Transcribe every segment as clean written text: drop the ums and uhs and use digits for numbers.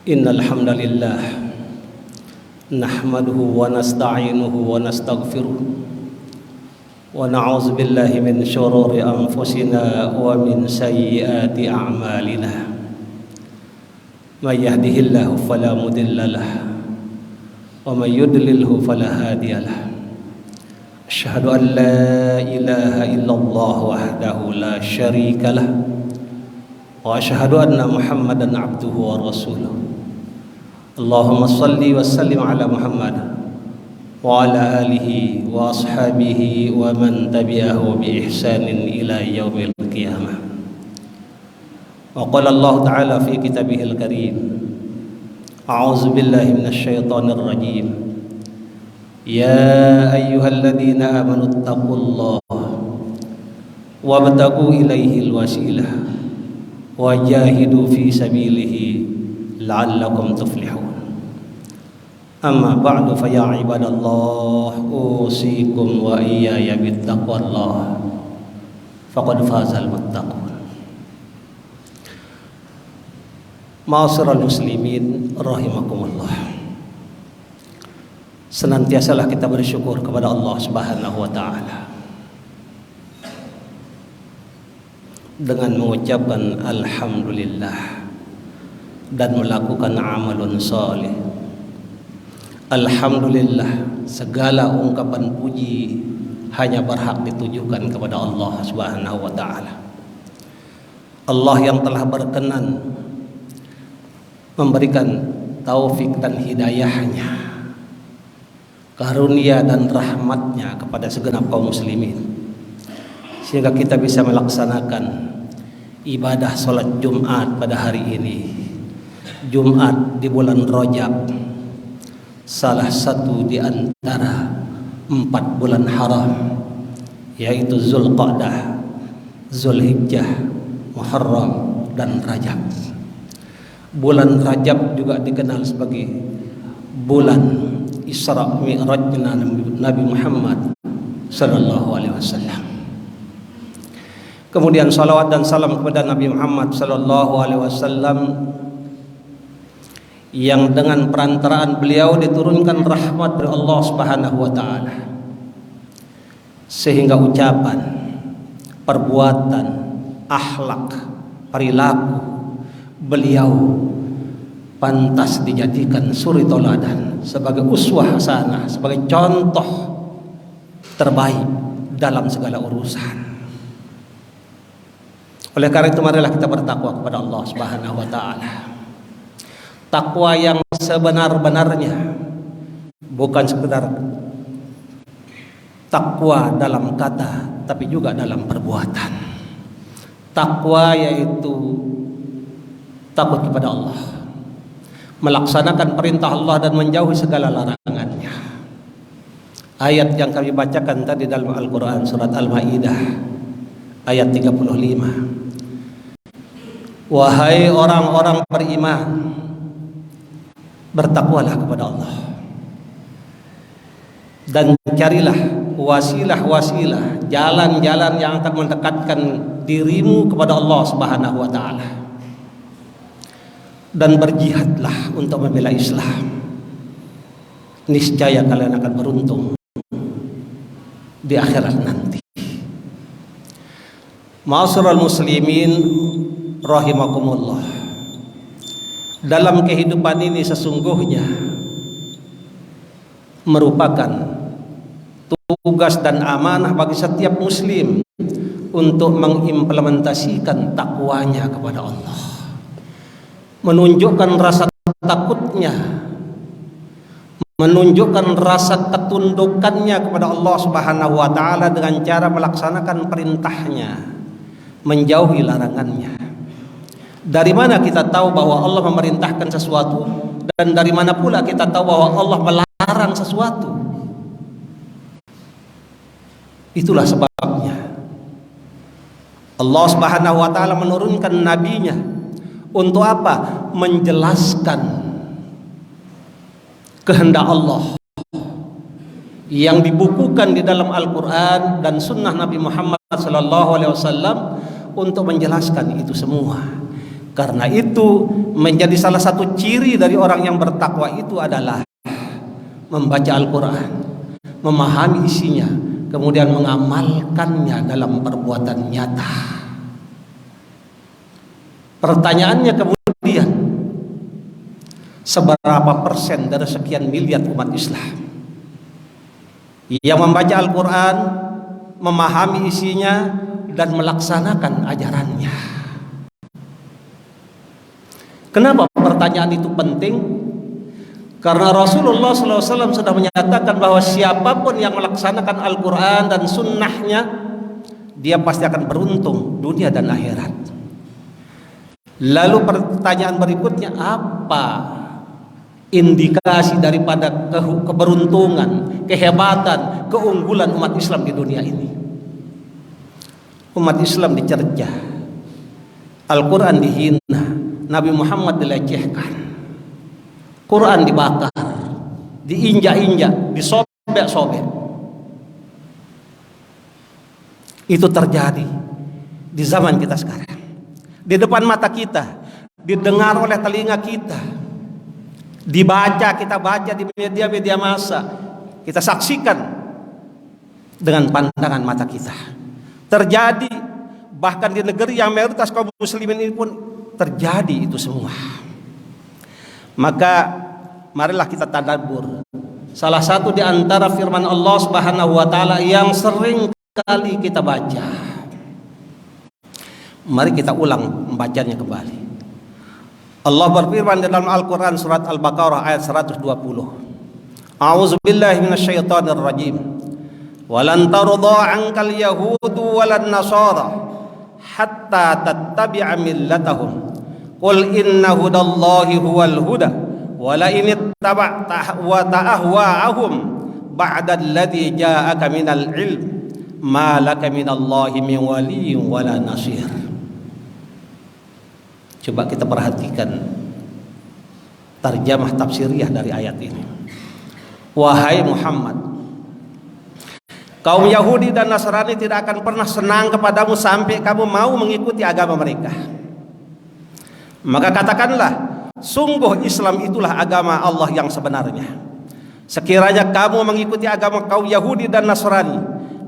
Innal hamdalillah nahmaduhu wa nasta'inuhu wa nastaghfiruh wa na'udzu billahi min syururi anfusina wa min sayyiati a'malina. May yahdihillahu fala mudilla lahu wa may yudlilhu fala hadiya lahu. Asyhadu an la ilaha illallah wahdahu la syarika lahu wa asyhadu anna Muhammadan abduhu wa rasuluh. Allahumma salli wa sallim ala Muhammad wa ala alihi wa ashabihi wa man tabi'ahu bi ihsanin ila yaumil qiyamah. Wa qala Allah ta'ala fi kitabihil karim, a'udzu billahi minasy syaithanir rajim. Ya ayyuhalladzina amanu taqullaha wabtaghu ilaihil wasilah wajahidu fi sabilihi la'allakum tuflihun. Amma ba'du fa ya ibadallah usikum wa iyaya bittaqwallah faqad fazal muttaqun. Ma'asyiral muslimin rahimakumullah. Senantiasalah kita bersyukur kepada Allah Subhanahu wa taala dengan mengucapkan alhamdulillah dan melakukan amalun salih. Alhamdulillah, segala ungkapan puji hanya berhak ditujukan kepada Allah Subhanahu wa taala. Allah yang telah berkenan memberikan taufik dan hidayahnya, karunia dan rahmatnya kepada segenap kaum muslimin, sehingga kita bisa melaksanakan ibadah sholat Jumat pada hari ini, Jumat di bulan Rajab, salah satu di antara 4 bulan haram, yaitu Zulqa'dah, Zulhijjah, Muharram, dan Rajab. Bulan Rajab juga dikenal sebagai bulan Isra Mi'rajnya Nabi Muhammad sallallahu alaihi wasallam. Kemudian salawat dan salam kepada Nabi Muhammad sallallahu alaihi wasallam yang dengan perantaraan beliau diturunkan rahmat dari Allah Subhanahu wa taala, sehingga ucapan, perbuatan, akhlak, perilaku beliau pantas dijadikan suri toladan, sebagai uswah hasanah, sebagai contoh terbaik dalam segala urusan. Oleh karena itu marilah kita bertakwa kepada Allah Subhanahu wa taala. Takwa yang sebenar-benarnya, bukan sekedar takwa dalam kata, tapi juga dalam perbuatan. Takwa yaitu takut kepada Allah, melaksanakan perintah Allah dan menjauhi segala larangannya. Ayat yang kami bacakan tadi dalam Al-Quran, surat Al-Ma'idah ayat 35. Wahai orang-orang beriman, bertakwalah kepada Allah dan carilah wasilah-wasilah, jalan-jalan yang akan mendekatkan dirimu kepada Allah Subhanahu wa taala, dan berjihadlah untuk membela Islam. Niscaya kalian akan beruntung di akhirat nanti. Ma'asyiral muslimin rahimakumullah. Dalam kehidupan ini sesungguhnya merupakan tugas dan amanah bagi setiap muslim untuk mengimplementasikan takwanya kepada Allah, menunjukkan rasa takutnya, menunjukkan rasa ketundukannya kepada Allah Subhanahu wa taala dengan cara melaksanakan perintahnya, menjauhi larangannya. Dari mana kita tahu bahwa Allah memerintahkan sesuatu, dan dari mana pula kita tahu bahwa Allah melarang sesuatu? Itulah sebabnya Allah Subhanahu wa taala menurunkan nabinya untuk apa? Menjelaskan kehendak Allah yang dibukukan di dalam Al-Quran dan Sunnah Nabi Muhammad sallallahu alaihi wasallam, untuk menjelaskan itu semua. Karena itu menjadi salah satu ciri dari orang yang bertakwa itu adalah membaca Al-Quran, memahami isinya, kemudian mengamalkannya dalam perbuatan nyata. Pertanyaannya kemudian, seberapa persen dari sekian miliar umat Islam yang membaca Al-Quran, memahami isinya, dan melaksanakan ajarannya? Kenapa pertanyaan itu penting? Karena Rasulullah SAW sudah menyatakan bahwa siapapun yang melaksanakan Al-Quran dan sunnahnya, dia pasti akan beruntung dunia dan akhirat. Lalu pertanyaan berikutnya, apa indikasi daripada keberuntungan, kehebatan, keunggulan umat Islam di dunia ini? Umat Islam dicercah, Al-Quran dihina, Nabi Muhammad dilecehkan, Quran dibakar, diinjak-injak, disobek-sobek. Itu terjadi di zaman kita sekarang, di depan mata kita, didengar oleh telinga kita, kita baca di media-media massa, kita saksikan dengan pandangan mata kita. Terjadi bahkan di negeri yang mayoritas kaum muslimin ini pun terjadi itu semua. Maka marilah kita tadabbur. Salah satu di antara firman Allah Subhanahu wa taala yang sering kali kita baca. Mari kita ulang membacanya kembali. Allah berfirman dalam Al-Qur'an surat Al-Baqarah ayat 120. A'udzubillahi minasyaitonir rajim. Walan tarda 'ankal yahudu walan nasara hatta tattabi'a millatahum. Qul inna hudallahi huwal huda wa la in ittaba'ta ahwa'ahum ba'da alladhi ja'aka minal ilm ma laka minallahi min waliyyin wala nasir. Coba kita perhatikan terjemah tafsiriyah dari ayat ini. Wahai Muhammad, kaum Yahudi dan Nasrani tidak akan pernah senang kepadamu sampai kamu mau mengikuti agama mereka. Maka katakanlah, sungguh Islam itulah agama Allah yang sebenarnya. Sekiranya kamu mengikuti agama kaum Yahudi dan Nasrani,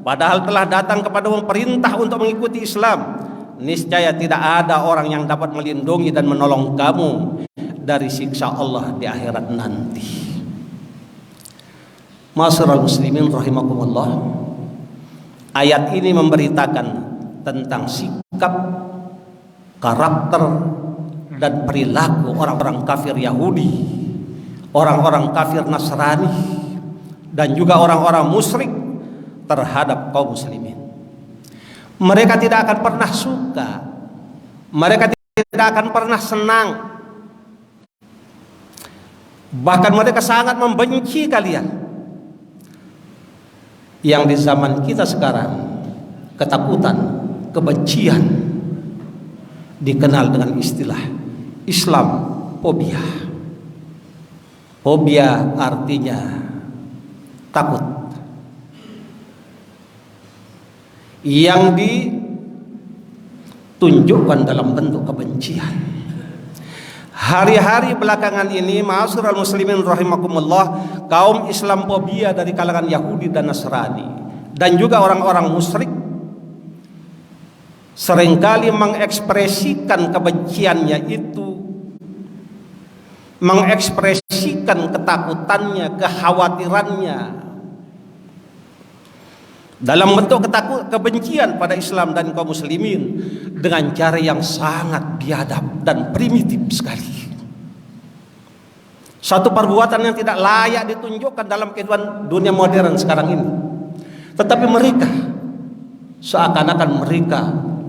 padahal telah datang kepadamu perintah untuk mengikuti Islam, niscaya tidak ada orang yang dapat melindungi dan menolong kamu dari siksa Allah di akhirat nanti. Ma'asyiral muslimin rahimakumullah, ayat ini memberitakan tentang sikap, karakter, dan perilaku orang-orang kafir Yahudi, orang-orang kafir Nasrani, dan juga orang-orang musyrik terhadap kaum muslimin. Mereka tidak akan pernah suka, mereka tidak akan pernah senang, bahkan mereka sangat membenci kalian. Yang di zaman kita sekarang, ketakutan, kebencian dikenal dengan istilah Islamofobia. Fobia artinya takut, yang ditunjukkan dalam bentuk kebencian. Hari-hari belakangan ini, ma'asyiral muslimin rahimakumullah, kaum Islamofobia dari kalangan Yahudi dan Nasrani dan juga orang-orang musyrik seringkali mengekspresikan kebenciannya itu, mengekspresikan ketakutannya, kekhawatirannya dalam bentuk kebencian pada Islam dan kaum muslimin dengan cara yang sangat biadab dan primitif sekali. Satu perbuatan yang tidak layak ditunjukkan dalam kehidupan dunia modern sekarang ini. Tetapi mereka seakan-akan mereka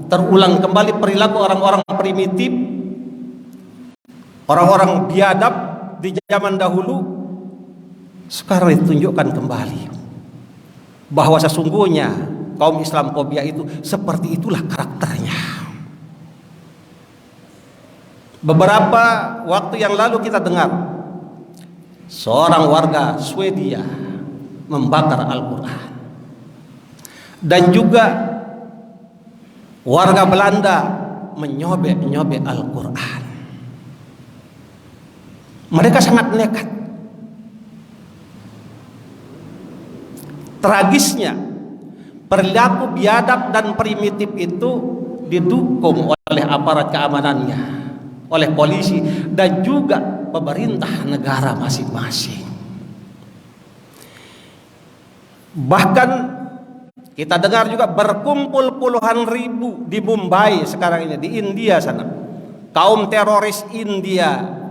terulang kembali perilaku orang-orang primitif, orang-orang biadab di zaman dahulu. Sekarang ditunjukkan kembali bahwa sesungguhnya kaum Islamofobia itu seperti itulah karakternya. Beberapa waktu yang lalu kita dengar seorang warga Swedia membakar Al-Quran, dan juga warga Belanda menyobek-nyobek Al-Quran. Mereka sangat nekat. Tragisnya, perilaku biadab dan primitif itu didukung oleh aparat keamanannya, oleh polisi dan juga pemerintah negara masing-masing. Bahkan kita dengar juga berkumpul puluhan ribu di Mumbai sekarang ini, di India sana. Kaum teroris India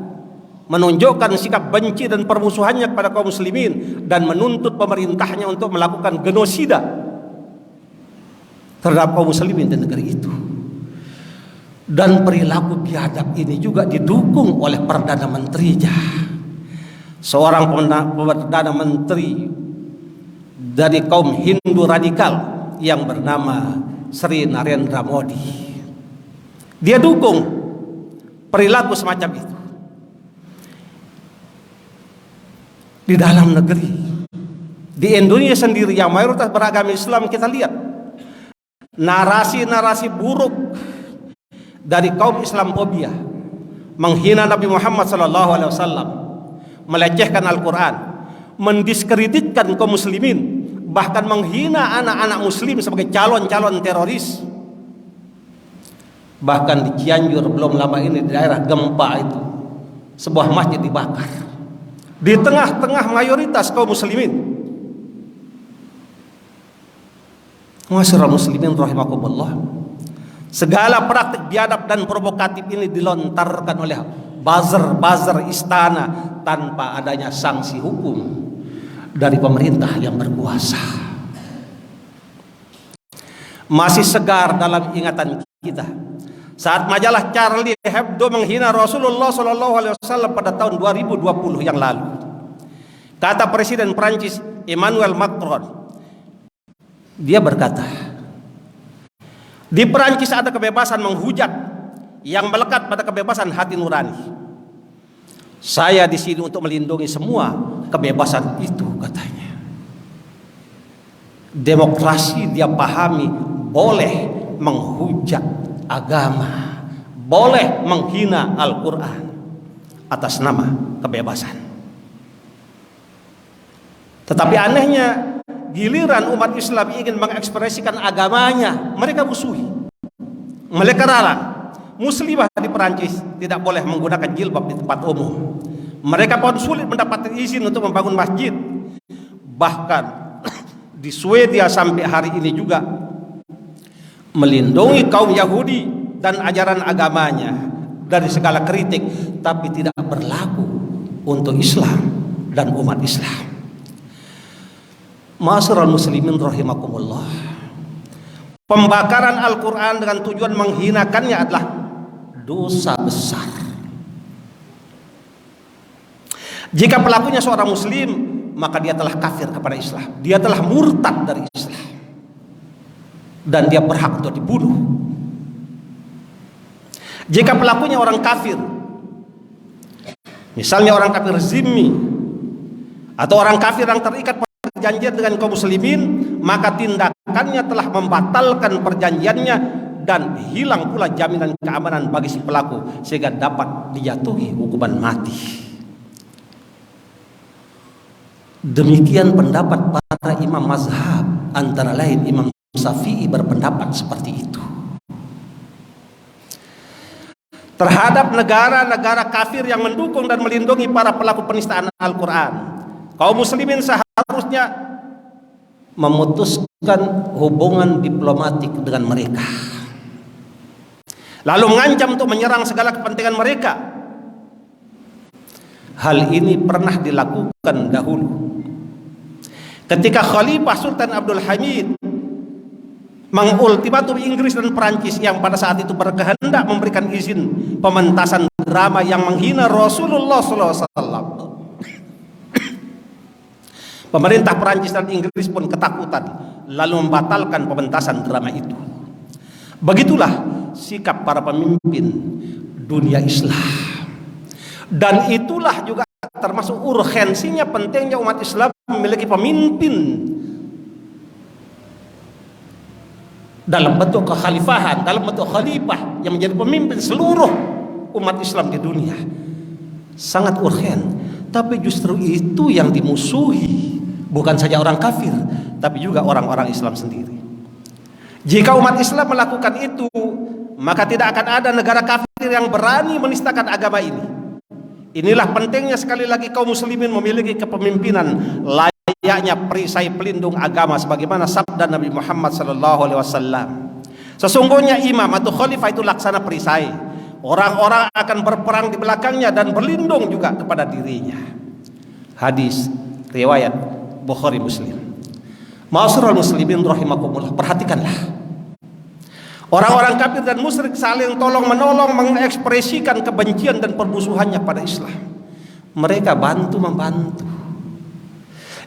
menunjukkan sikap benci dan permusuhannya kepada kaum muslimin dan menuntut pemerintahnya untuk melakukan genosida terhadap kaum muslimin di negeri itu. Dan perilaku biadab ini juga didukung oleh Perdana Menterinya, seorang Perdana Menteri dari kaum Hindu radikal yang bernama Sri Narendra Modi. Dia dukung perilaku semacam itu di dalam negeri. Di Indonesia sendiri yang mayoritas beragama Islam, kita lihat narasi-narasi buruk dari kaum Islamfobia, menghina Nabi Muhammad SAW, melecehkan Al-Quran, mendiskreditkan kaum muslimin, bahkan menghina anak-anak muslim sebagai calon-calon teroris. Bahkan di Cianjur belum lama ini, di daerah gempa itu, sebuah masjid dibakar di tengah-tengah mayoritas kaum muslimin. Masyarakat muslimin rahimakumullah, segala praktik biadab dan provokatif ini dilontarkan oleh buzzer istana tanpa adanya sanksi hukum dari pemerintah yang berkuasa. Masih segar dalam ingatan kita saat majalah Charlie Hebdo menghina Rasulullah SAW pada tahun 2020 yang lalu. Kata Presiden Prancis Emmanuel Macron, dia berkata, di Prancis ada kebebasan menghujat yang melekat pada kebebasan hati nurani. Saya di sini untuk melindungi semua kebebasan itu, katanya. Demokrasi dia pahami boleh menghujat agama, boleh menghina Al-Quran atas nama kebebasan. Tetapi anehnya, giliran umat Islam ingin mengekspresikan agamanya, mereka musuhi, mereka larang. Muslimah di Perancis tidak boleh menggunakan jilbab di tempat umum. Mereka pun sulit mendapatkan izin untuk membangun masjid. Bahkan di Swedia sampai hari ini juga melindungi kaum Yahudi dan ajaran agamanya dari segala kritik, tapi tidak berlaku untuk Islam dan umat Islam. Ma'asyiral muslimin rahimakumullah, pembakaran Al-Quran dengan tujuan menghinakannya adalah dosa besar. Jika pelakunya seorang muslim, maka dia telah kafir kepada Islam, dia telah murtad dari Islam, dan dia berhak untuk dibunuh. Jika pelakunya orang kafir, misalnya orang kafir zimmi atau orang kafir yang terikat perjanjian dengan kaum muslimin, maka tindakannya telah membatalkan perjanjiannya dan hilang pula jaminan keamanan bagi si pelaku, sehingga dapat dijatuhi hukuman mati. Demikian pendapat para imam mazhab, antara lain Imam Syafi'i berpendapat seperti itu. Terhadap negara-negara kafir yang mendukung dan melindungi para pelaku penistaan Al-Quran, kaum muslimin seharusnya memutuskan hubungan diplomatik dengan mereka, lalu mengancam untuk menyerang segala kepentingan mereka. Hal ini pernah dilakukan dahulu ketika Khalifah Sultan Abdul Hamid mengultimatum Inggris dan Perancis yang pada saat itu berkehendak memberikan izin pementasan drama yang menghina Rasulullah SAW. Pemerintah Perancis dan Inggris pun ketakutan, lalu membatalkan pementasan drama itu. Begitulah sikap para pemimpin dunia Islam. Dan itulah juga termasuk urgensinya pentingnya umat Islam memiliki pemimpin dalam bentuk kekhalifahan, dalam bentuk khalifah yang menjadi pemimpin seluruh umat Islam di dunia. sangat urgen. Tapi justru itu yang dimusuhi, bukan saja orang kafir, tapi juga orang-orang Islam sendiri. Jika umat Islam melakukan itu, maka tidak akan ada negara kafir yang berani menistakan agama ini. Inilah pentingnya sekali lagi kaum muslimin memiliki kepemimpinan layaknya perisai pelindung agama, sebagaimana sabda Nabi Muhammad SAW. Sesungguhnya imam atau khalifah itu laksana perisai. Orang-orang akan berperang di belakangnya dan berlindung juga kepada dirinya. Hadis riwayat Bukhari Muslim. Ma'asyiral muslimin rahimakumullah, perhatikanlah. Orang-orang kafir dan musyrik saling tolong menolong mengekspresikan kebencian dan permusuhannya pada Islam. Mereka bantu membantu.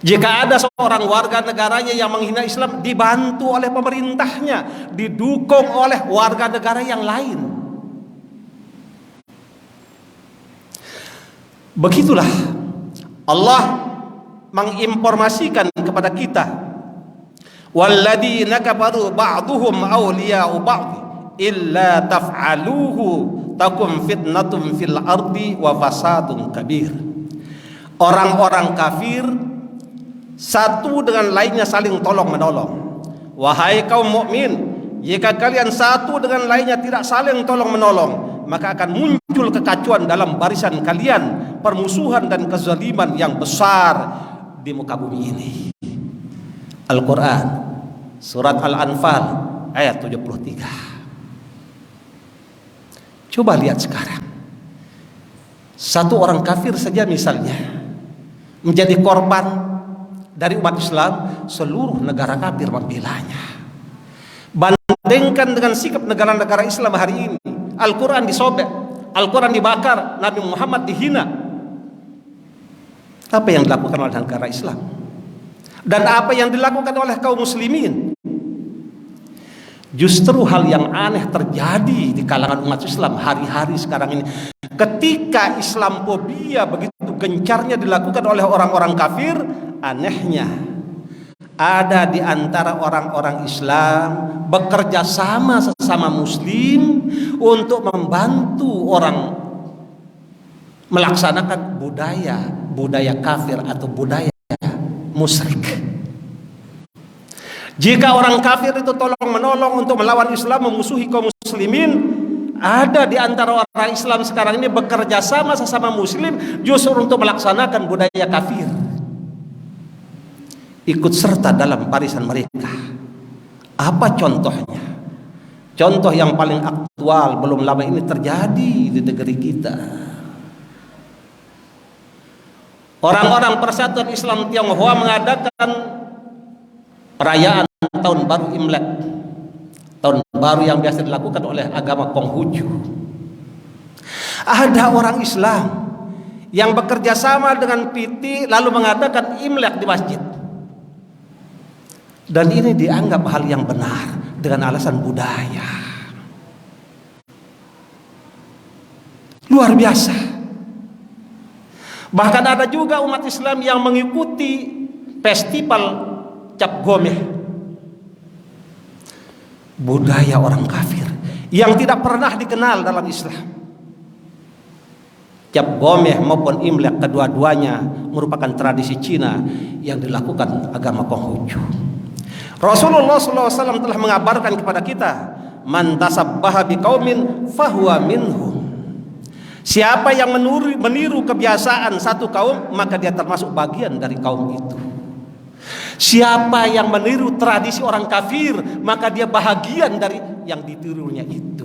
Jika ada seorang warga negaranya yang menghina Islam, dibantu oleh pemerintahnya, didukung oleh warga negara yang lain. Begitulah Allah menginformasikan kepada kita, walladzina kafaru ba'duhum awliya'u ba'd illa taf'aluhu takum fitnatun fil ardi wa fasadun kabir. Orang-orang kafir satu dengan lainnya saling tolong menolong. Wahai kaum mukmin, jika kalian satu dengan lainnya tidak saling tolong menolong, maka akan muncul kekacauan dalam barisan kalian, permusuhan dan kezaliman yang besar di muka bumi ini. Al-Quran surat Al-Anfal ayat 73. Coba lihat sekarang, satu orang kafir saja misalnya menjadi korban dari umat Islam, seluruh negara kafir membelanya. Bandingkan dengan sikap negara-negara Islam hari ini. Al-Quran disobek, Al-Quran dibakar, Nabi Muhammad dihina. Apa yang dilakukan oleh negara Islam? Dan apa yang dilakukan oleh kaum muslimin? Justru hal yang aneh terjadi di kalangan umat Islam hari-hari sekarang ini. Ketika Islamophobia begitu gencarnya dilakukan oleh orang-orang kafir, anehnya ada di antara orang-orang Islam bekerja sama sesama muslim untuk membantu orang melaksanakan budaya kafir atau budaya musyrik. Jika orang kafir itu tolong menolong untuk melawan Islam, memusuhi kaum muslimin, ada di antara orang Islam sekarang ini bekerja sama sesama muslim justru untuk melaksanakan budaya kafir, ikut serta dalam barisan mereka. Apa contohnya? Contoh yang paling aktual belum lama ini terjadi di negeri kita. Orang-orang Persatuan Islam Tionghoa mengadakan perayaan tahun baru Imlek, tahun baru yang biasa dilakukan oleh agama Konghucu. Ada orang Islam yang bekerja sama dengan PT lalu mengadakan Imlek di masjid. Dan ini dianggap hal yang benar dengan alasan budaya. Luar biasa. Bahkan ada juga umat Islam yang mengikuti festival Cap Gomeh, budaya orang kafir yang tidak pernah dikenal dalam Islam. Cap Gomeh maupun Imlek, kedua-duanya merupakan tradisi Cina yang dilakukan agama Konghucu. Rasulullah SAW telah mengabarkan kepada kita, man tasabbaha biqaumin fahuwa minhum. Siapa yang meniru kebiasaan satu kaum, maka dia termasuk bagian dari kaum itu. Siapa yang meniru tradisi orang kafir, maka dia bahagian dari yang ditirunya itu.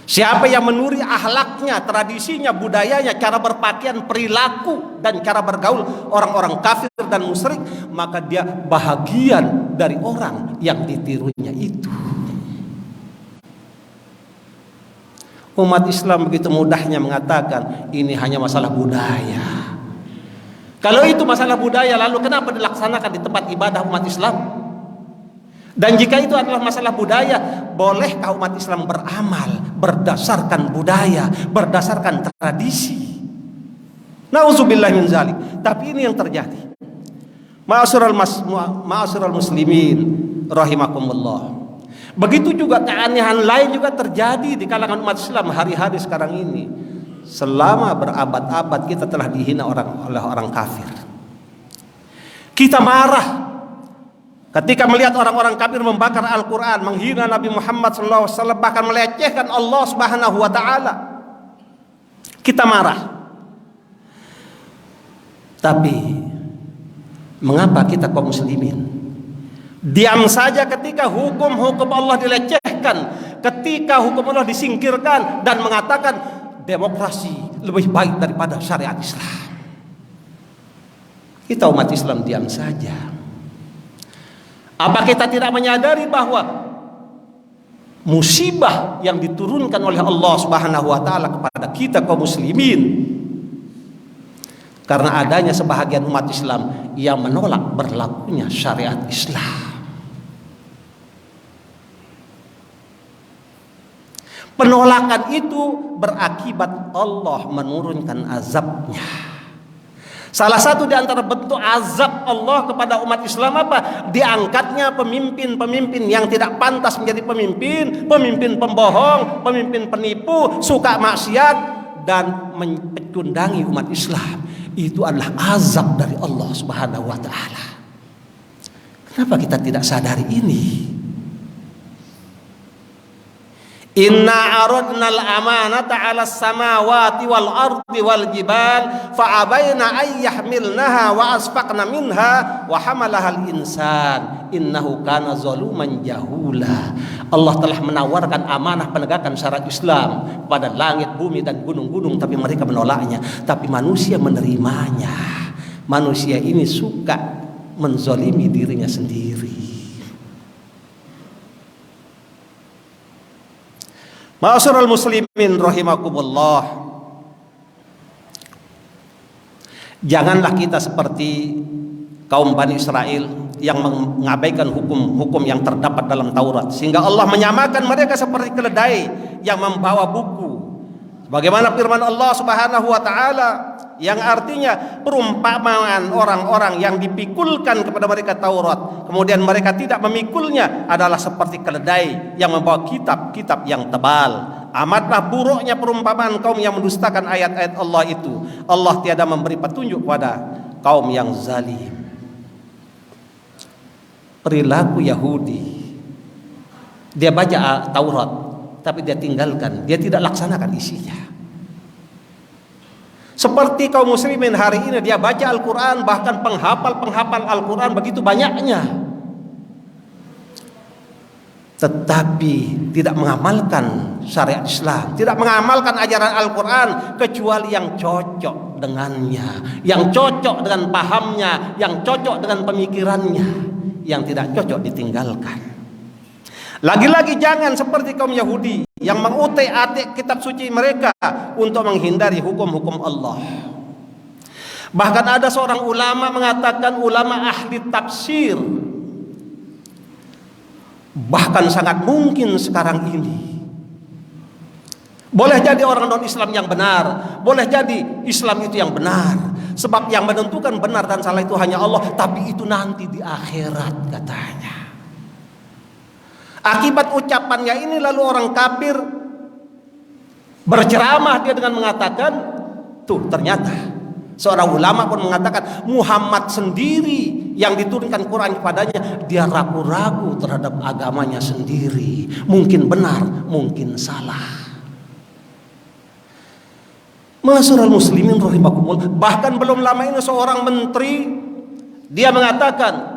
Siapa yang meniru akhlaknya, tradisinya, budayanya, cara berpakaian, perilaku dan cara bergaul orang-orang kafir dan musyrik, maka dia bahagian dari orang yang ditirunya itu. Umat Islam begitu mudahnya mengatakan ini hanya masalah budaya. Kalau itu masalah budaya, lalu kenapa dilaksanakan di tempat ibadah umat Islam? Dan jika itu adalah masalah budaya, bolehkah umat Islam beramal berdasarkan budaya, berdasarkan tradisi? Nauzubillah min zalik. Tapi ini yang terjadi. Ma'asyiral muslimin rahimakumullah. Begitu juga keanehan lain juga terjadi di kalangan umat Islam hari-hari sekarang ini. selama berabad-abad kita telah dihina oleh orang kafir. Kita marah ketika melihat orang-orang kafir membakar Al-Quran, menghina Nabi Muhammad SAW, bahkan melecehkan Allah Subhanahu wa Ta'ala. Kita marah. Tapi mengapa kita kaum muslimin diam saja ketika hukum-hukum Allah dilecehkan, ketika hukum Allah disingkirkan, dan mengatakan demokrasi lebih baik daripada syariat Islam? Kita umat Islam diam saja. Apa kita tidak menyadari bahwa musibah yang diturunkan oleh Allah Subhanahu wa Ta'ala kepada kita kaum muslimin karena adanya sebahagian umat Islam yang menolak berlakunya syariat Islam? Penolakan itu berakibat Allah menurunkan azabnya. Salah satu di antara bentuk azab Allah kepada umat Islam apa? Diangkatnya pemimpin-pemimpin yang tidak pantas menjadi pemimpin, pemimpin pembohong, pemimpin penipu, suka maksiat, dan mencundangi umat Islam. Itu adalah azab dari Allah Subhanahu wa Ta'ala. Kenapa kita tidak sadari ini? Inna aradna al-amanata 'ala as-samawati wal ardi wal jibal fa abaina ay yahmilnaha wa asfaqna minha wa hamalaha al-insan innahu kana zaluman jahula. Allah telah menawarkan amanah penegakan syariat Islam pada langit, bumi, dan gunung-gunung, tapi mereka menolaknya. Tapi manusia menerimanya. Manusia ini suka menzalimi dirinya sendiri. Ma'asyiral muslimin rahimakumullah. Janganlah kita seperti kaum Bani Israel yang mengabaikan hukum-hukum yang terdapat dalam Taurat, sehingga Allah menyamakan mereka seperti keledai yang membawa buku. Bagaimana firman Allah Subhanahu wa Ta'ala yang artinya perumpamaan orang-orang yang dipikulkan kepada mereka Taurat, kemudian mereka tidak memikulnya, adalah seperti keledai yang membawa kitab-kitab yang tebal. Amatlah buruknya perumpamaan kaum yang mendustakan ayat-ayat Allah itu. Allah tiada memberi petunjuk pada kaum yang zalim. Perilaku Yahudi, dia baca Taurat tapi dia tinggalkan, dia tidak laksanakan isinya. Seperti kaum muslimin hari ini, dia baca Al-Quran, bahkan penghafal Al-Quran begitu banyaknya, tetapi tidak mengamalkan syariat Islam, tidak mengamalkan ajaran Al-Quran kecuali yang cocok dengannya, yang cocok dengan pahamnya, yang cocok dengan pemikirannya, yang tidak cocok ditinggalkan. Lagi-lagi jangan seperti kaum Yahudi yang mengutak-atik kitab suci mereka untuk menghindari hukum-hukum Allah. Bahkan ada seorang ulama mengatakan, ulama ahli tafsir, bahkan sangat mungkin sekarang ini boleh jadi orang non-Islam yang benar, boleh jadi Islam itu yang benar, sebab yang menentukan benar dan salah itu hanya Allah, tapi itu nanti di akhirat katanya. Akibat ucapannya ini lalu orang kafir berceramah dia dengan mengatakan, tuh ternyata seorang ulama pun mengatakan Muhammad sendiri yang diturunkan Quran kepadanya, dia ragu-ragu terhadap agamanya sendiri, mungkin benar, mungkin salah. Ma'asyiral muslimin rahimakumullah. Bahkan belum lama ini seorang menteri dia mengatakan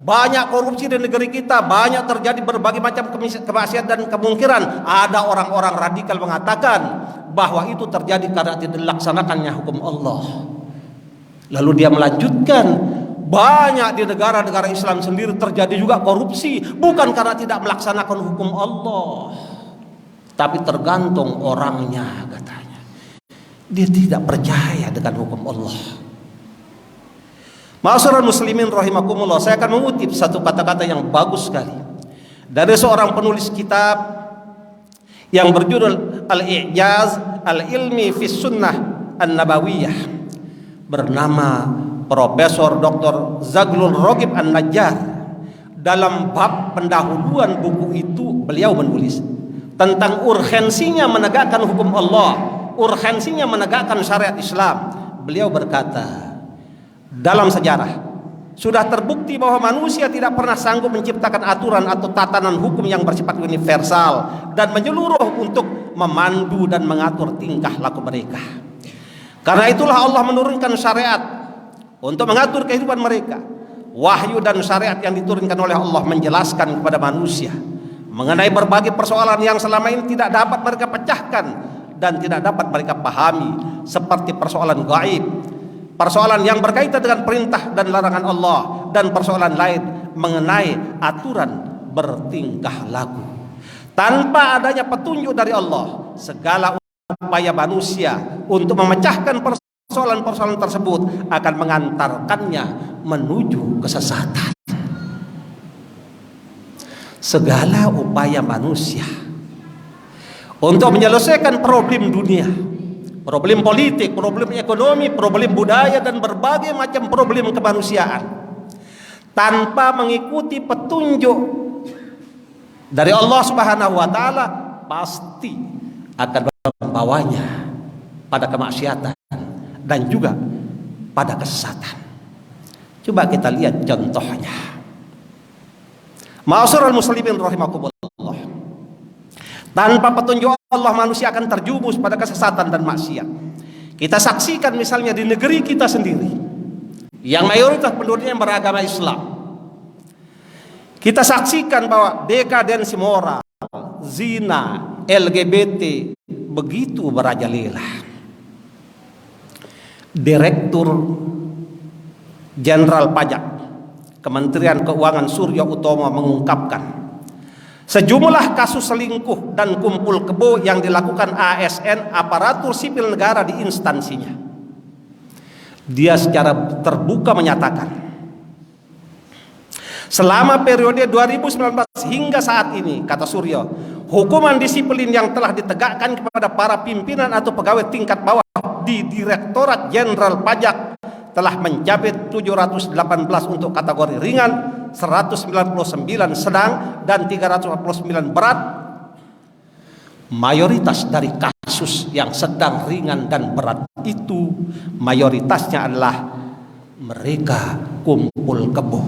banyak korupsi di negeri kita, banyak terjadi berbagai macam kemaksiatan dan kemungkiran. Ada orang-orang radikal mengatakan bahwa itu terjadi karena tidak dilaksanakannya hukum Allah. Lalu dia melanjutkan, banyak di negara-negara Islam sendiri terjadi juga korupsi, bukan karena tidak melaksanakan hukum Allah, tapi tergantung orangnya katanya. Dia tidak percaya dengan hukum Allah. Ma'asyiral muslimin rahimakumullah, saya akan mengutip satu kata-kata yang bagus sekali dari seorang penulis kitab yang berjudul Al-I'jaz Al-Ilmi fi Sunnah An-Nabawiyah, bernama Profesor Dr. Zaghlul Raghib An-Najjar. Dalam bab pendahuluan buku itu beliau menulis tentang urgensinya menegakkan hukum Allah urgensinya menegakkan syariat Islam, beliau berkata, dalam sejarah sudah terbukti bahwa manusia tidak pernah sanggup menciptakan aturan atau tatanan hukum yang bersifat universal dan menyeluruh untuk memandu dan mengatur tingkah laku mereka. Karena itulah Allah menurunkan syariat untuk mengatur kehidupan mereka. Wahyu dan syariat yang diturunkan oleh Allah menjelaskan kepada manusia mengenai berbagai persoalan yang selama ini tidak dapat mereka pecahkan dan tidak dapat mereka pahami, seperti persoalan gaib, persoalan yang berkaitan dengan perintah dan larangan Allah, dan persoalan lain mengenai aturan bertingkah laku. Tanpa adanya petunjuk dari Allah, segala upaya manusia untuk memecahkan persoalan-persoalan tersebut akan mengantarkannya menuju kesesatan. Segala upaya manusia untuk menyelesaikan problem dunia, problem politik, problem ekonomi, problem budaya, dan berbagai macam problem kemanusiaan, tanpa mengikuti petunjuk dari Allah Subhanahu wa taala, pasti akan membawanya pada kemaksiatan dan juga pada kesesatan. Coba kita lihat contohnya. Ma'asyiral muslimin rahimakumullah. Tanpa petunjuk Allah, manusia akan terjumus pada kesesatan dan maksiat. Kita saksikan misalnya di negeri kita sendiri, yang mayoritas penduduknya beragama Islam. Kita saksikan bahwa dekadensi moral, zina, LGBT begitu merajalela. Direktur Jenderal Pajak Kementerian Keuangan Surya Utomo mengungkapkan sejumlah kasus selingkuh dan kumpul kebo yang dilakukan ASN, aparatur sipil negara, di instansinya. Dia secara terbuka menyatakan, selama periode 2019 hingga saat ini, kata Surya, hukuman disiplin yang telah ditegakkan kepada para pimpinan atau pegawai tingkat bawah di Direktorat Jenderal Pajak telah mencapai 718 untuk kategori ringan, 199 sedang, dan 349 berat. Mayoritas dari kasus yang sedang, ringan, dan berat itu mayoritasnya adalah mereka kumpul kebo.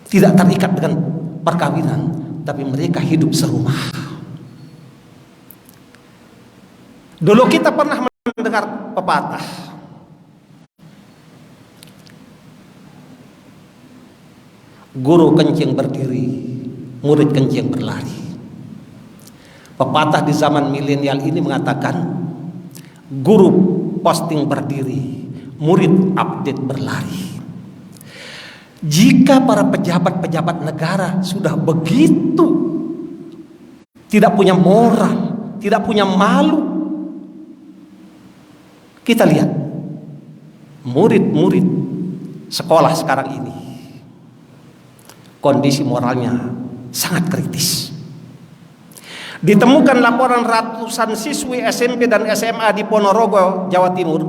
Tidak terikat dengan perkawinan, tapi mereka hidup serumah. Dulu kita pernah mendengar pepatah, guru kencing berdiri, murid kencing berlari. Pepatah di zaman milenial ini mengatakan, guru posting berdiri, murid update berlari. Jika para pejabat-pejabat negara sudah begitu tidak punya moral, tidak punya malu, kita lihat murid-murid sekolah sekarang ini, kondisi moralnya sangat kritis. Ditemukan laporan ratusan siswi SMP dan SMA di Ponorogo, Jawa Timur,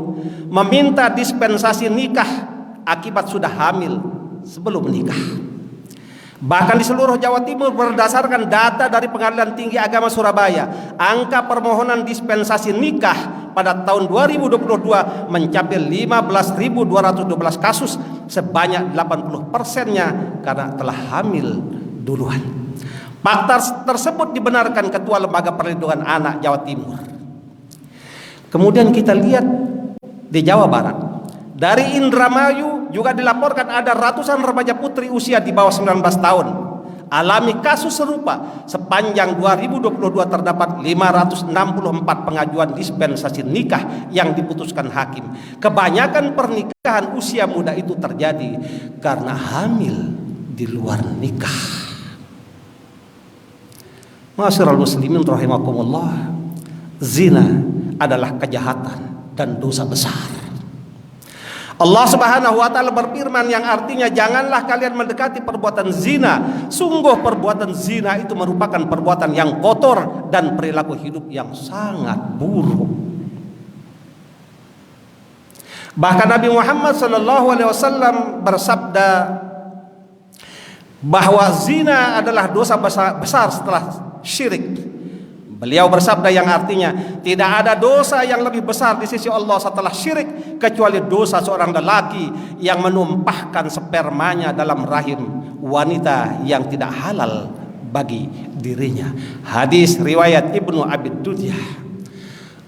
meminta dispensasi nikah akibat sudah hamil sebelum menikah. Bahkan di seluruh Jawa Timur, berdasarkan data dari Pengadilan Tinggi Agama Surabaya, angka permohonan dispensasi nikah pada tahun 2022 mencapai 15.212 kasus, sebanyak 80%-nya karena telah hamil duluan. Fakta tersebut dibenarkan Ketua Lembaga Perlindungan Anak Jawa Timur. Kemudian kita lihat di Jawa Barat, dari Indramayu juga dilaporkan ada ratusan remaja putri usia di bawah 19 tahun alami kasus serupa. Sepanjang 2022 terdapat 564 pengajuan dispensasi nikah yang diputuskan hakim. Kebanyakan pernikahan usia muda itu terjadi karena hamil di luar nikah. Ma'asyiral muslimin rahimakumullah, zina adalah kejahatan dan dosa besar. Allah Subhanahu wa taala berfirman yang artinya, janganlah kalian mendekati perbuatan zina. Sungguh perbuatan zina itu merupakan perbuatan yang kotor dan perilaku hidup yang sangat buruk. Bahkan Nabi Muhammad sallallahu alaihi wasallam bersabda, bahwa zina adalah dosa besar setelah syirik. Beliau bersabda yang artinya, tidak ada dosa yang lebih besar di sisi Allah setelah syirik kecuali dosa seorang lelaki yang menumpahkan spermanya dalam rahim wanita yang tidak halal bagi dirinya. Hadis riwayat Ibnu Abi Dunya.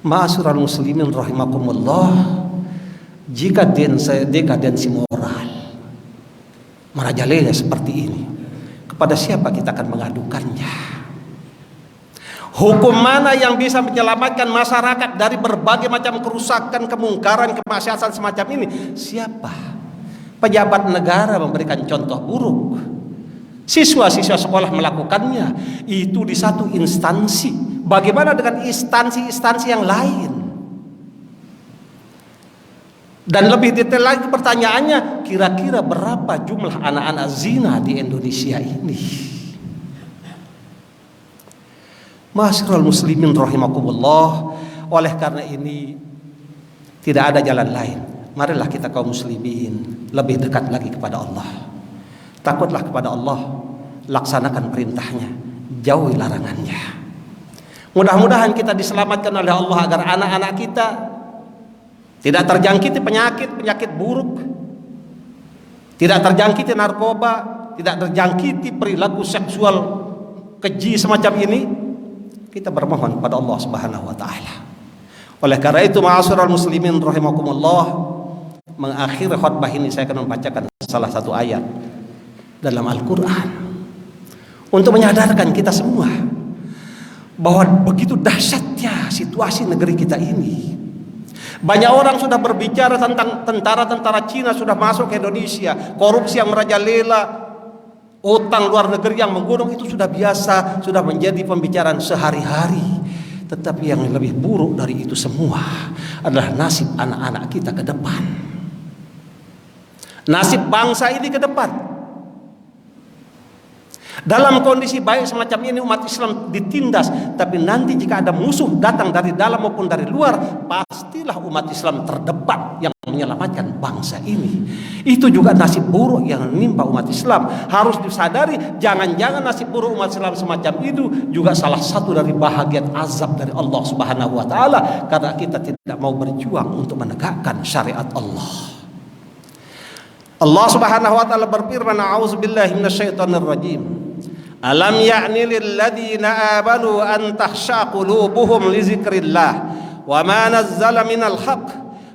Ma'asyiral muslimin rahimakumullah, jika dekadensi moral merajalela seperti ini, kepada siapa kita akan mengadukannya? Hukum mana yang bisa menyelamatkan masyarakat dari berbagai macam kerusakan, kemungkaran, kemaksiatan semacam ini? Siapa? Pejabat negara memberikan contoh buruk, siswa-siswa sekolah melakukannya. Itu di satu instansi. Bagaimana dengan instansi-instansi yang lain? Dan lebih detail lagi pertanyaannya, kira-kira berapa jumlah anak-anak zina di Indonesia ini? Ma'asyiral muslimin rahimakumullah, oleh karena ini tidak ada jalan lain. Marilah kita kaum muslimin lebih dekat lagi kepada Allah. Takutlah kepada Allah, laksanakan perintahnya, jauhi larangannya. Mudah-mudahan kita diselamatkan oleh Allah agar anak-anak kita tidak terjangkiti penyakit buruk, tidak terjangkiti narkoba, tidak terjangkiti perilaku seksual keji semacam ini. Kita bermohon kepada Allah Subhanahu wa taala. Oleh karena itu, ma'asyiral muslimin rahimakumullah, mengakhiri khutbah ini saya akan membacakan salah satu ayat dalam Al-Qur'an untuk menyadarkan kita semua bahwa begitu dahsyatnya situasi negeri kita ini. Banyak orang sudah berbicara tentang tentara-tentara Cina sudah masuk ke Indonesia, korupsi yang merajalela, utang luar negeri yang menggunung, itu sudah biasa, sudah menjadi pembicaraan sehari-hari. Tetapi yang lebih buruk dari itu semua adalah nasib anak-anak kita ke depan, nasib bangsa ini ke depan. Dalam kondisi baik semacam ini umat Islam ditindas, tapi nanti jika ada musuh datang dari dalam maupun dari luar, pastilah umat Islam terdepan yang menyelamatkan bangsa ini. Itu juga nasib buruk yang menimpa umat Islam. Harus disadari, jangan-jangan nasib buruk umat Islam semacam itu juga salah satu dari bahagian azab dari Allah Subhanahu wa taala, karena kita tidak mau berjuang untuk menegakkan syariat Allah. Allah Subhanahu wa taala berfirman, a'udzubillahi minasyaitonir rajim. Alam ya'ni lil ladzina amanu an takhsha qulubuhum li dzikrillah wa ma nazzala minal haqq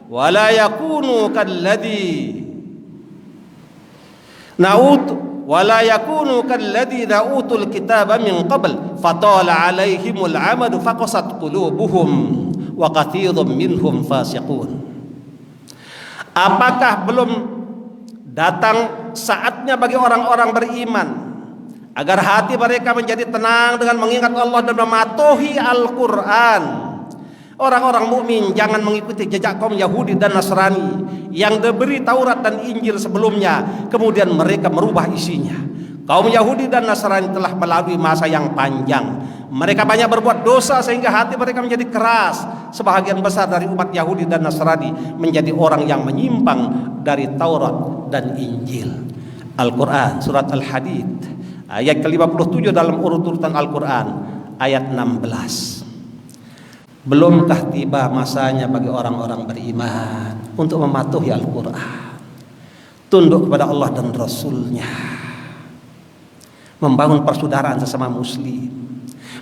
wa la yakunu kalladzi utul kitaba min qabl fatala 'alaihimul 'amadu faqasat qulubuhum wa katsirun minhum fasiqun. Apakah belum datang saatnya bagi orang-orang beriman agar hati mereka menjadi tenang dengan mengingat Allah dan mematuhi Al-Quran? Orang-orang mukmin jangan mengikuti jejak kaum Yahudi dan Nasrani yang diberi Taurat dan Injil sebelumnya, kemudian mereka merubah isinya. Kaum Yahudi dan Nasrani telah melalui masa yang panjang. Mereka banyak berbuat dosa sehingga hati mereka menjadi keras. Sebahagian besar dari umat Yahudi dan Nasrani menjadi orang yang menyimpang dari Taurat dan Injil. Al-Quran surat Al-Hadid ayat ke-57 dalam urut-urutan Al-Quran ayat 16. Belumkah tiba masanya bagi orang-orang beriman untuk mematuhi Al-Quran, tunduk kepada Allah dan Rasulnya, membangun persaudaraan sesama muslim,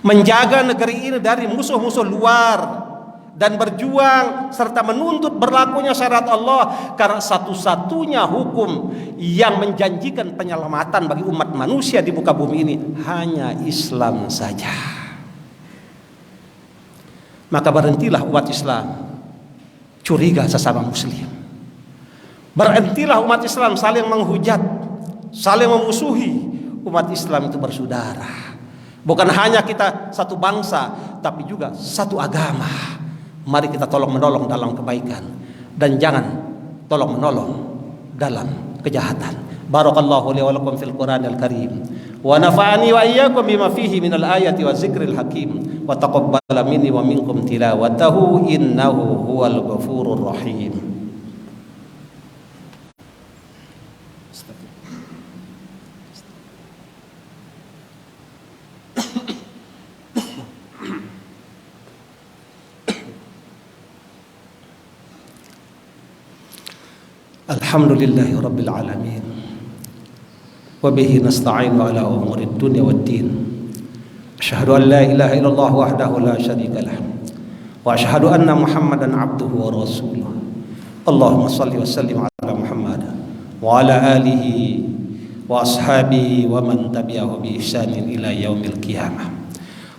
menjaga negeri ini dari musuh-musuh luar, dan berjuang serta menuntut berlakunya syariat Allah, karena satu-satunya hukum yang menjanjikan penyelamatan bagi umat manusia di muka bumi ini hanya Islam saja. Maka berhentilah umat Islam curiga sesama muslim. Berhentilah umat Islam saling menghujat, saling memusuhi. Umat Islam itu bersaudara. Bukan hanya kita satu bangsa, tapi juga satu agama. Mari kita tolong menolong dalam kebaikan dan jangan tolong menolong dalam kejahatan. Barakallahu li wa lakum fil Qur'anil Karim wa nafa'ani wa iyyakum bima fihi minal ayati wa zikril hakim wa taqabbala minni wa minkum tilawatahu innahu huwal ghafurur rahim. Alhamdulillahi rabbil alamin. Wa bihi nasta'inu ala umurid dunya waddin. Asyhadu an la ilaha illallah wahdahu la syarika lah. Wa asyhadu anna Muhammadan abduhu wa rasuluh. Allahumma salli wa sallim ala Muhammad wa ala alihi wa ashabihi wa man tabi'ahu bi ihsanin ila yaumil qiyamah.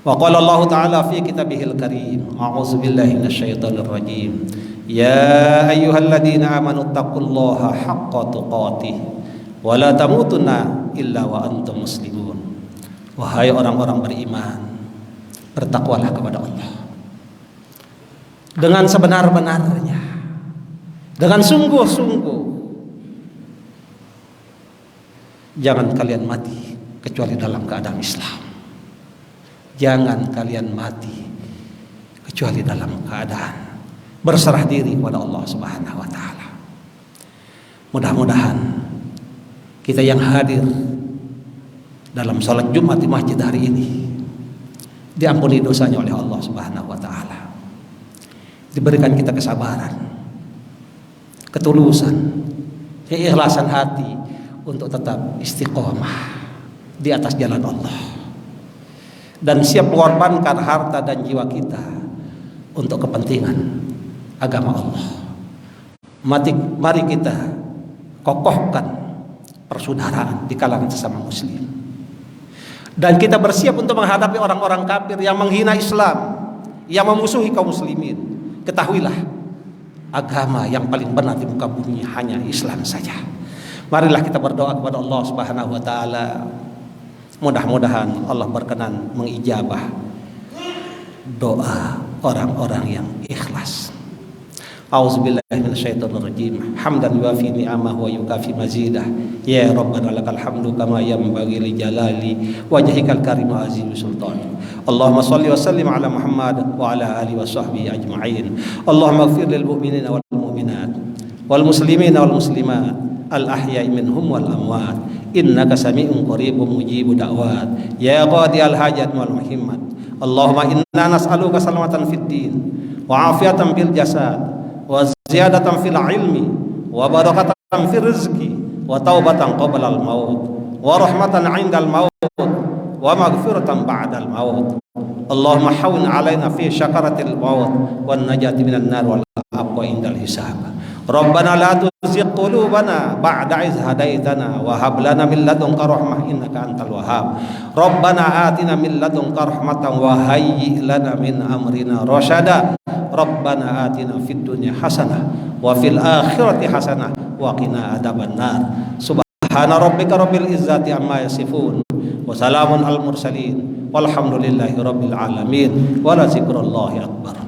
Wa qala Allah ta'ala fi kitabihil karim, a'udzu billahi minasyaitonir rajim. Ya ayyuhalladzina amanu taqullaha haqqa tuqatih wa la tamutunna illa wa antum muslimun. Wahai orang-orang beriman, bertakwalah kepada Allah dengan sebenar-benarnya, dengan sungguh-sungguh. Jangan kalian mati kecuali dalam keadaan Islam. Jangan kalian mati kecuali dalam keadaan berserah diri kepada Allah Subhanahu wa taala. Mudah-mudahan kita yang hadir dalam salat Jumat di masjid hari ini diampuni dosanya oleh Allah Subhanahu wa taala. Diberikan kita kesabaran, ketulusan, keikhlasan hati untuk tetap istiqomah di atas jalan Allah dan siap mengorbankan harta dan jiwa kita untuk kepentingan agama Allah. Mari kita kokohkan persaudaraan di kalangan sesama muslim, dan kita bersiap untuk menghadapi orang-orang kafir yang menghina Islam, yang memusuhi kaum muslimin. Ketahuilah, agama yang paling benar di muka bumi hanya Islam saja. Marilah kita berdoa kepada Allah Subhanahu wa taala. Mudah-mudahan Allah berkenan mengijabah doa orang-orang yang ikhlas. A'udzubillahi minasyaitonir rajim. Hamdan yuwafi ni'amahu wa yukafi mazidah. Ya Rabbana lakal hamdu kama yanbaghi li jalali wajhikal karim wa azimi sultan. Allahumma shalli wa sallim ala Muhammad wa ala alihi wa sahbihi ajma'in. Allahumma ighfir lil mu'minina wal mu'minat wal muslimina wal muslimat al ahya'i minhum wal amwat. Innaka sami'un qaribun mujibu da'wat. Ya qadiyal hajat wal muhimmat. Allahumma inna nas'aluka salamatan fid din wa afiatan fil jasad wa ziyadatan fil ilmi wa barakatan fil rizqi wa taubatan qabla al maut wa rahmatan 'inda al maut wa maghfiratan ba'da al maut. Allahumma hawwin 'alaina fi syakaratil maut wan najati minan nar wal afwa indal hisab. Rabbana la tuzigh qulubana ba'da idh hadaitana wa hab lana min ladunka rahmah innaka antal wahhab. Rabbana atina min ladunka rahmatan wa hayyi lana min amrina rasyada. Rabbana atina fid dunya hasanah wa fil akhirati hasanah wa qina adzabannar. Subhana rabbika rabbil izzati amma yasifun wa salamun al mursalin walhamdulillahi rabbil alamin wa la zikrullahi akbar.